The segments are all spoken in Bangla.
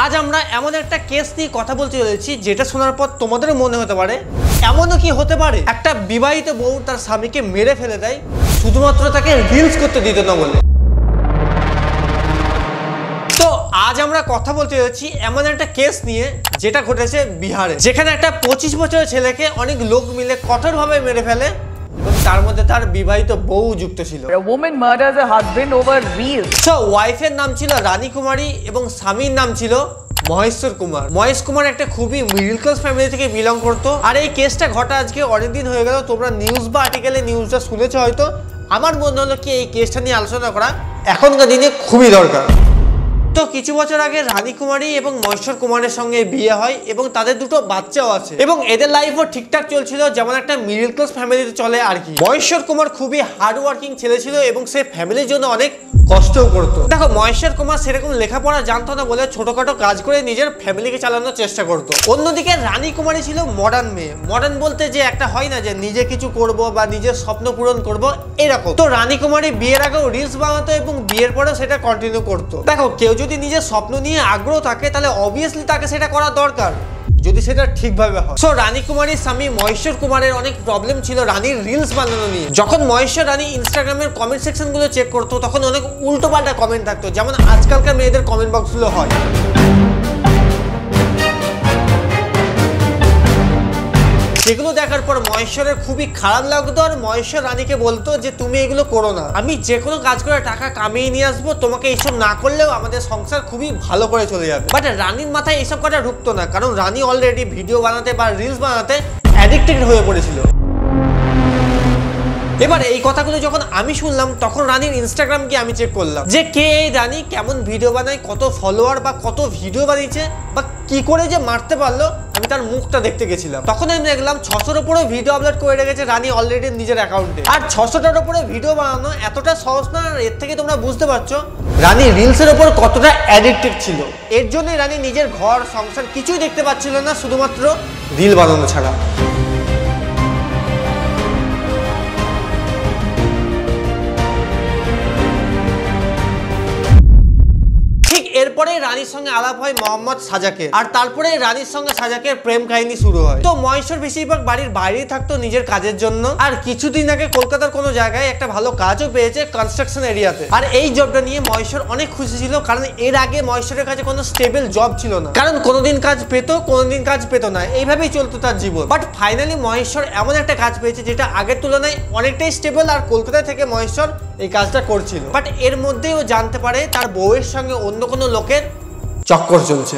আজ আমরা এমন একটা কেস নিয়ে কথা বলতে চলেছি যেটা শোনার পর তোমাদের মনে হতে পারে এমনও কি হতে পারে একটা বিবাহিত বউ তার স্বামীকে মেরে ফেলে দেয় শুধুমাত্র তাকে রিলস করতে দিত না বলে। তো আজ আমরা কথা বলতে যাচ্ছি এমন একটা কেস নিয়ে যেটা ঘটেছে বিহারে, যেখানে একটা 25 বছরের ছেলেকে অনেক লোক মিলে কঠোরভাবে মেরে ফেলে এবং তার মধ্যে তার বিবাহিত বউ যুক্ত ছিল। A woman murders her husband over reels. So ওয়াইফের নাম ছিল রানী কুমারী এবং স্বামীর নাম ছিল মহেশ্বর কুমার। মহেশ কুমার একটা খুবই মিডল ক্লাস ফ্যামিলি থেকে বিলং করতো। আর এই কেসটা ঘটা আজকে অনেকদিন হয়ে গেল, তোমরা নিউজ বা আর্টিকেলে নিউজটা শুনেছো হয়তো। আমার মনে হলো কি এই কেসটা নিয়ে আলোচনা করা এখনকার দিনে খুবই দরকার। তো কিছু বছর আগে রানী কুমারী এবং মহেশ্বর কুমারের সঙ্গে বিয়ে হয় এবং তাদের দুটো বাচ্চাও আছে এবং এদের লাইফও ঠিকঠাক চলছিল, যেমন একটা মিডল ক্লাস ফ্যামিলিতে চলে আর কি। মহেশ্বর কুমার খুবই হার্ড ওয়ার্কিং ছেলে ছিল এবং সে ফ্যামিলির জন্য অনেক কষ্টও করতো। দেখো মহেশ্বর কুমার সেরকম লেখাপড়া জানতো না বলে ছোটখাটো কাজ করে নিজের ফ্যামিলিকে চালানোর চেষ্টা করতো। অন্যদিকে রানী কুমারী ছিল মডার্ন মেয়ে। মডার্ন বলতে যে একটা হয় না যে নিজে কিছু করব বা নিজের স্বপ্ন পূরণ করব এরকম। তো রানী কুমারী বিয়ের আগেও রিলস বানাতো এবং বিয়ের পরেও সেটা কন্টিনিউ করতো। দেখো কেউ যদি নিজের স্বপ্ন নিয়ে আগ্রহ থাকে তাহলে অবভিয়াসলি তাকে সেটা করা দরকার যদি সেটা ঠিকভাবে হয়। সো রানী কুমারীর স্বামী মহেশ্বর কুমারের অনেক প্রবলেম ছিল রানীর রিলস বানানো নিয়ে। যখন মহেশ্বর রানী ইনস্টাগ্রামের কমেন্ট সেকশন গুলো চেক করতো তখন অনেক উল্টো পাল্টা কমেন্ট থাকতো, যেমন আজকালকার মেয়েদের কমেন্ট বক্স গুলো হয়। সেগুলো দেখার পর মহেশ্বরের খুবই খারাপ লাগতো আর মহেশ্বর রানীকে বলতো যে তুমি এগুলো করো না, আমি যে কোনো কাজ করে টাকা কামিয়ে নিয়ে আসবো, তোমাকে এইসব না করলেও আমাদের সংসার খুবই ভালো করে চলে যাবে। বাট রানীর মাথায় এইসব কথা ঢুকতো না, কারণ রানী অলরেডি ভিডিও বানাতে বা রিলস বানাতে অ্যাডিক্টেড হয়ে পড়েছিল। এবার এই কথাগুলো যখন আমি শুনলাম তখন রানীর ইনস্টাগ্রাম কি আমি চেক করলাম যে কে এই রানী, কেমন ভিডিও বানায়, কত ফলোয়ার বা কত ভিডিও বানিয়েছে বা কি করে যে মারতে পারলো, আমি তার মুখটা দেখতে গেছিলাম। তখন আমি দেখলাম 600-র উপরে ভিডিও আপলোড করে রেখেছে রানী অলরেডি নিজের অ্যাকাউন্টে। আর 600টার উপরে ভিডিও বানানো এতটা সহজ না। এর থেকে তোমরা বুঝতে পারছো রানী রিলসের উপর কতটা অ্যাডিক্টেড ছিল। এর জন্যই রানী নিজের ঘর সংসার কিছুই দেখতে পাচ্ছিল না, শুধুমাত্র রিল বানানো ছাড়া। এরপরে রানীর সঙ্গে আলাপ হয় মোহাম্মদ সাজাকের, আর তারপরে রানীর সঙ্গে সাজাকের প্রেম কাহিনী শুরু হয়। তো মহেশ্বর বেশিরভাগ বাড়ির বাইরেই থাকতো নিজের কাজের জন্য। আর কিছুদিন আগে কলকাতার কোনো জায়গায় একটা ভালো কাজও পেয়েছে কনস্ট্রাকশন এরিয়াতে। আর এই জবটা নিয়ে মহেশ্বর অনেক খুশি ছিল, কারণ এর আগে মহেশ্বরের কাছে কোনো স্টেবল জব ছিল না। কারণ কোনোদিন কাজ পেতো, কোনোদিন কাজ পেতো না, এইভাবেই চলতো তার জীবন। বাট ফাইনালি মহেশ্বর এমন একটা কাজ পেয়েছে যেটা আগের তুলনায় অনেকটাই স্টেবল, আর কলকাতা থেকে মহেশ্বর এই কাজটা করছিল। বাট এর মধ্যেই ও জানতে পারে তার বউয়ের সঙ্গে অন্য কোনো লোকের চক্কর চলছে,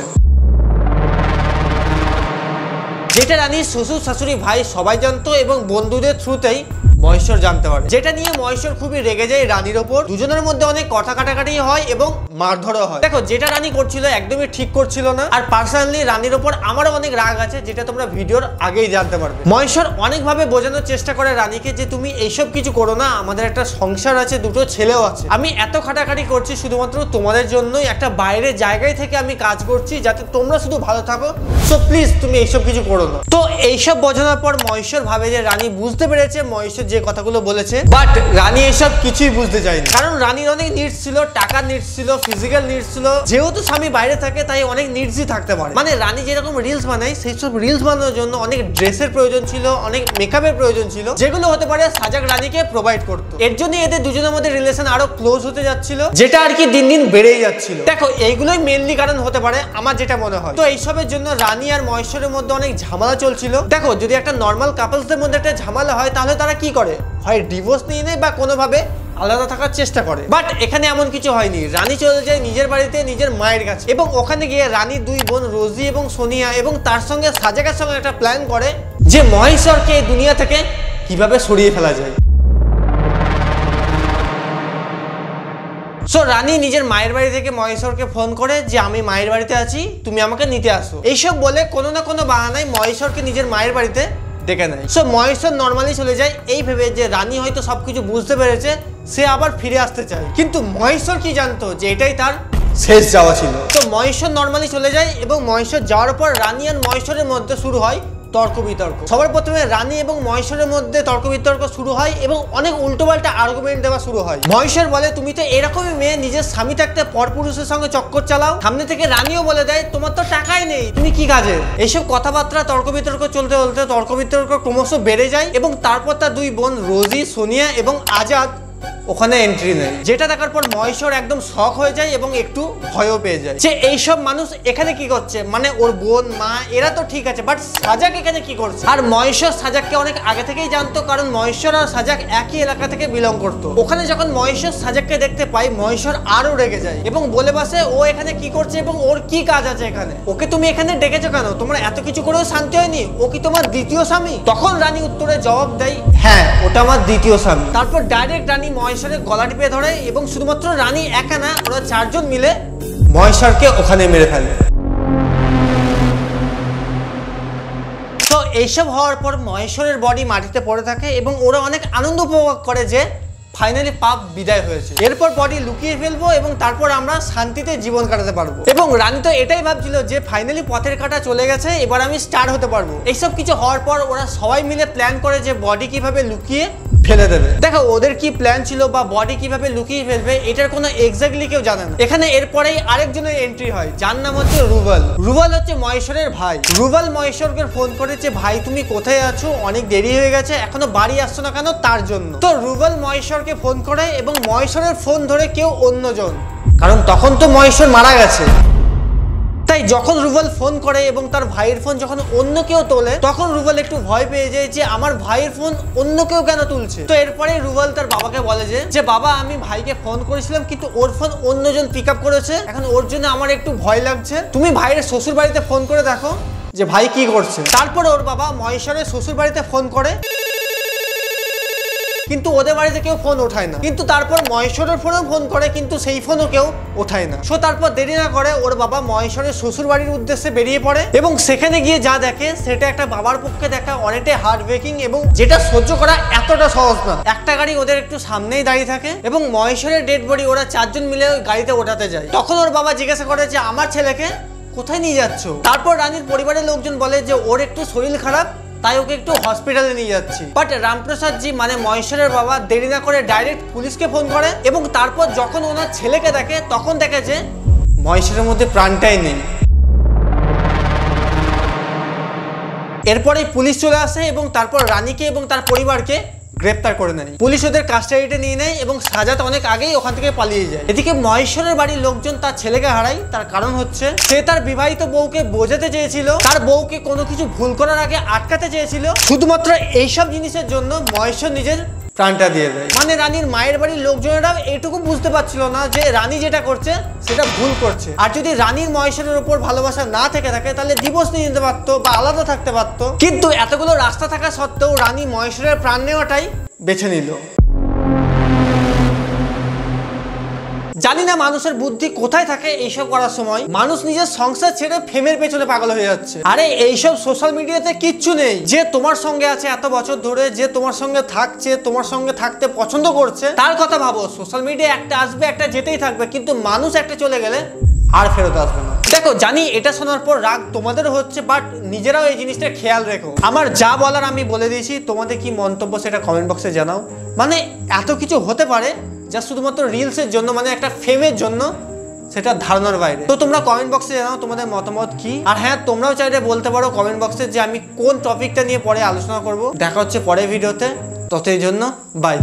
যেটা রানীর শ্বশুর শাশুড়ি ভাই সবাই জানতো এবং বন্ধুদের থ্রুতেই মহেশ্বর জানতে পারে। যেটা নিয়ে মহেশ্বর খুবই রেগে যায় রানীর ওপর। দুজনের মধ্যে অনেক কথা কাটাকাটি হয় এবং মারধরও হয়। দেখো যেটা রানী করছিল একদমই ঠিক করছিল না। আর পার্সোনালি রানীর ওপর আমারও অনেক রাগ আছে, যেটা তোমরা ভিডিওর আগেই জানতে পারবে। মহেশ্বর অনেকভাবে বোঝানোর চেষ্টা করে রানীকে যে তুমি এইসব কিছু করো না, আমাদের একটা সংসার আছে, দুটো ছেলেও আছে, আমি এত খাটাখাটি করছি শুধুমাত্র তোমাদের জন্যই, একটা বাইরের জায়গায় থেকে আমি কাজ করছি যাতে তোমরা শুধু ভালো থাকো, সো প্লিজ তুমি এইসব কিছু করো না। তো এইসব বোঝানোর পর মহেশ্বর ভাবে যে রানী বুঝতে পেরেছে মহেশ্বর যে কথাগুলো বলেছে। বাট রানী এইসব কিছুই বুঝতে চায়নি, কারণ রানীর অনেক নিডস ছিল, টাকার নিডস ছিল, ফিজিক্যাল নিডস ছিল। যেহেতু স্বামী বাইরে থাকে তাই অনেক নিডসই থাকতে পারে। মানে রানী যেরকম রিলস বানায় সেই সব রিলস বানানোর জন্য অনেক ড্রেসের প্রয়োজন ছিল, অনেক মেকআপের প্রয়োজন ছিল, যেগুলো হতে পারে সাজাক রানীকে প্রোভাইড করতো। এর জন্য এদের দুজনের মধ্যে রিলেশন আরো ক্লোজ হতে যাচ্ছিল, যেটা আর কি দিন দিন বেড়েই যাচ্ছিল। দেখো এইগুলোই মেইনলি কারণ হতে পারে আমার যেটা মনে হয়। তো এইসবের জন্য রানী আর মহেশ্বরের মধ্যে অনেক ঝামেলা চলছিল। দেখো যদি একটা নর্মাল কাপলসদের মধ্যে একটা ঝামেলা হয় তাহলে তারা কি করে, হয় ডিভোর্স নিয়ে নেয় বা কোনোভাবে আলাদা থাকার চেষ্টা করে। বাট এখানে এমন কিছু হয়নি। রানী চলে যায় নিজের বাড়িতে নিজের মায়ের কাছে এবং ওখানে গিয়ে রানীর দুই বোন রোজি এবং সোনিয়া এবং তার সঙ্গে সাজাকের সঙ্গে একটা প্ল্যান করে যে মহেশ্বরকে এই দুনিয়া থেকে কিভাবে সরিয়ে ফেলা যায়। সো রানী নিজের মায়ের বাড়ি থেকে মহেশ্বরকে ফোন করে যে আমি মায়ের বাড়িতে আছি, তুমি আমাকে নিতে আসো। এইসব বলে কোনো না কোনো বাহানায় মহেশ্বরকে নিজের মায়ের বাড়িতে ডেকে নেয়। সো মহেশ্বর নর্মালি চলে যায় এই ভেবে যে রানী হয়তো সবকিছু বুঝতে পেরেছে, সে আবার ফিরে আসতে চায়। কিন্তু মহেশ্বর কি জানতো যে এটাই তার শেষ যাওয়া ছিল। তো মহেশ্বর নর্মালি চলে যায় এবং মহেশ্বর যাওয়ার পর রানী আর মহেশ্বরের মধ্যে শুরু হয় তর্ক বিতর্ক। সবার প্রথমে রানী এবং মহেশ্বরের মধ্যে তর্ক বিতর্ক শুরু হয় এবং অনেক উল্টোপাল্টা আর্গুমেন্ট দেওয়া শুরু হয়। মহেশ্বর বলে তুমি তো এরকমই মেয়ে, নিজের স্বামী থাকতে পরপুরুষের সঙ্গে চক্কর চালাও। সামনে থেকে রানীও বলে দেয় তোমার তো টাকাই নেই, তুমি কি কাজের। এইসব কথাবার্তা তর্ক বিতর্ক চলতে চলতে তর্ক বিতর্ক ক্রমশ বেড়ে যায় এবং তারপর তার দুই বোন রোজি, সোনিয়া এবং আজাদ ওখানে এন্ট্রি নেয়। যেটা দেখার পর মহেশ্বর একদম শক হয়ে যায় এবং একটু ভয়ও পেয়ে যায় যে এইসব মানুষ এখানে কি করছে, মানে ওর বোন, মা এরা তো ঠিক আছে, বাট সাজাক এখানে কি করছে। আর মহেশ্বর সাজাককে অনেক আগে থেকেই জানতো, কারণ মহেশ্বর আর সাজাক একই এলাকা থেকে বিলং করতো। ওখানে যখন মহেশ্বর সাজাককে দেখতে পায়, মহেশ্বর আরো রেগে যায় এবং বলে বসে ও এখানে কি করছে এবং ওর কি কাজ আছে এখানে, ওকে তুমি এখানে ডেকেছো কেন, তোমার এত কিছু করেও শান্তি হয়নি, ও কি তোমার দ্বিতীয় স্বামী। তখন রানী উত্তরে জবাব দেয় হ্যাঁ ওটা আমার দ্বিতীয় স্বামী। তারপর ডাইরেক্ট রানী মহেশ্বরের গলা টিপে ধরে এবং শুধুমাত্র রানী একা না, ওরা চারজন মিলে মহেশ্বরকে ওখানে মেরে ফেলে। তো এইসব হওয়ার পর মহেশ্বরের বডি মাটিতে পড়ে থাকে এবং ওরা অনেক আনন্দ উপভোগ করে যে ফাইনালি পাপ বিদায় হয়েছে। এরপর বডি লুকিয়ে ফেলবো এবং তারপর আমরা শান্তিতে জীবন কাটাতে পারবো। এবং রানী তো এটাই ভাবছিল যে ফাইনালি পথের কাঁটা চলে গেছে, এবার আমি স্টার্ট হতে পারবো। এইসব কিছু হওয়ার পর ওরা সবাই মিলে প্ল্যান করে যে বডি কিভাবে লুকিয়ে ফেলে দেবে। দেখো ওদের কি প্ল্যান ছিল বা বডি কিভাবে লুকিয়ে ফেলবে এটার কোনো এক্স্যাক্টলি কেউ জানে না। এখানে এরপরেই আরেকজনের এন্ট্রি হয়, যার নাম হচ্ছে রুবাল। রুবাল হচ্ছে মহেশ্বরের ভাই। রুবাল মহেশ্বরকে ফোন করেছে ভাই তুমি কোথায় আছো, অনেক দেরি হয়ে গেছে, এখনো বাড়ি আসছো না কেন, তার জন্য। তো রুবাল মহেশ্বরকে ফোন করে এবং মহেশ্বরের ফোন ধরে কেউ অন্যজন, কারণ তখন তো মহেশ্বর মারা গেছে। তাই যখন রুবাল ফোন করে এবং তার ভাইয়ের ফোন যখন অন্য কেউ তোলে, তখন রুবাল একটু ভয় পেয়ে যায় যে আমার ভাইয়ের ফোন অন্য কেউ কেন তুলছে। তো এরপরে রুবাল তার বাবাকে বলে যে বাবা আমি ভাইকে ফোন করেছিলাম কিন্তু ওর ফোন অন্যজন পিক আপ করেছে, এখন ওর জন্য আমার একটু ভয় লাগছে, তুমি ভাইয়ের শ্বশুর বাড়িতে ফোন করে দেখো যে ভাই কি করছে। তারপরে ওর বাবা মহেশ্বরের শ্বশুর বাড়িতে ফোন করে, কিন্তু ওদের বাড়িতে কেউ ফোন ওঠায় না। কিন্তু তারপর মহেশ্বরের ফোনেও ফোন করে, কিন্তু সেই ফোনও কেউ ওঠায় না। সো তারপর দেরি না করে ওর বাবা মহেশ্বরের শ্বশুর বাড়ির উদ্দেশ্যে বেরিয়ে পড়ে এবং সেখানে গিয়ে যা দেখে সেটা একটা বাবার পক্ষে দেখা অনেকটাই হার্ড ব্রেকিং এবং যেটা সহ্য করা এতটা সহজ না। একটা গাড়ি ওদের একটু সামনেই দাঁড়িয়ে থাকে এবং মহেশ্বরের ডেড বডি ওরা চারজন মিলে ওই গাড়িতে ওঠাতে যায়। তখন ওর বাবা জিজ্ঞাসা করে যে আমার ছেলেকে কোথায় নিয়ে যাচ্ছ। তারপর রানীর পরিবারের লোকজন বলে যে ওর একটু শরীর খারাপ, তাই ওকে একটু হসপিটালে নিয়ে যাচ্ছি। বাট রামপ্রসাদ জি মানে মহেশ্বরের বাবা দেরি না করে ডাইরেক্ট পুলিশকে ফোন করে এবং তারপর যখন ওনার ছেলেকে দেখে তখন দেখে যে মহেশ্বরের মধ্যে প্রাণটাই নেই। এরপরে পুলিশ চলে আসে এবং তারপর রানীকে এবং তার পরিবারকে গ্রেপ্তার করে নেয়। পুলিশ ওদের কাস্টাডিতে নিয়ে নেয় এবং সাজাত অনেক আগেই ওখান থেকে পালিয়ে যায়। এদিকে মহেশ্বরের বাড়ির লোকজন তার ছেলেকে হারায়, তার কারণ হচ্ছে সে তার বিবাহিত বউকে বোঝাতে চেয়েছিল, তার বউকে কোনো কিছু ভুল করার আগে আটকাতে চেয়েছিল। শুধুমাত্র এইসব জিনিসের জন্য মহেশ্বর নিজের প্রাণটা দিয়ে দেয়। মানে রানীর মায়ের বাড়ির লোকজনেরা এটুকু বুঝতে পারছিল না যে রানী যেটা করছে সেটা ভুল করছে। আর যদি রানীর মহেশ্বরের উপর ভালোবাসা না থেকে থাকে তাহলে ডিভোর্স নিয়ে নিতে পারতো বা আলাদা থাকতে পারতো, কিন্তু এতগুলো রাস্তা থাকা সত্ত্বেও রানী মহেশ্বরের প্রাণ নেওয়াটাই বেছে নিল। জানি না মানুষের বুদ্ধি কোথায় থাকে এইসব করার সময়। মানুষ নিজের সংসার ছেড়ে ফেমের পেছনে পাগল হয়ে যাচ্ছে। আরে এইসব সোশ্যাল মিডিয়াতে কিচ্ছু নেই। যে তোমার সঙ্গে আছে এত বছর ধরে, যে তোমার সঙ্গে থাকছে, তোমার সঙ্গে থাকতে পছন্দ করছে, তার কথা ভাবো। সোশ্যাল মিডিয়া একটা আসবে, একটা যেতেই থাকবে, কিন্তু মানুষ একটা চলে গেলে আর ফেরত আসবে না। দেখো জানি এটা শোনার পর রাগ তোমাদেরও হচ্ছে, বাট নিজেরাও এই জিনিসটা খেয়াল রেখো। আমার যা বলার আমি বলে দিয়েছি, তোমাদের কি মন্তব্য সেটা কমেন্ট বক্সে জানাও। মানে এত কিছু হতে পারে যা শুধুমাত্র রিলসের জন্য, মানে একটা ফেমের জন্য, সেটা ধারণার বাইরে। তো তোমরা কমেন্ট বক্সে জানাও তোমাদের মতামত কি। আর হ্যাঁ, তোমরাও চাইলে বলতে পারো কমেন্ট বক্সে যে আমি কোন টপিকটা নিয়ে পরে আলোচনা করব। দেখা হচ্ছে পরের ভিডিওতে, ততদিনের জন্য বাই।